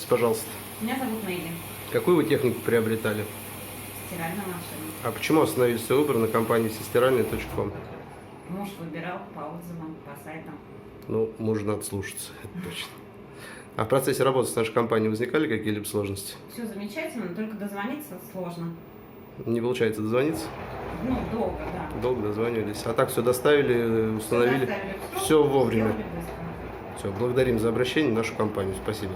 Представьтесь, пожалуйста. Меня зовут Нелли. Какую вы технику приобретали? Стиральная машина. А почему остановился выбор на компании всестиральная.ком? Муж выбирал по отзывам, по сайтам. Ну, мужу надо слушаться, это точно. А в процессе работы с нашей компанией возникали какие-либо сложности? Все замечательно, только дозвониться сложно. Не получается дозвониться? Ну, долго, да. Долго дозванивались. А так все доставили, установили? Доставили в срок, Все вовремя. сделали быстро. Все, благодарим за обращение в нашу компанию. Спасибо.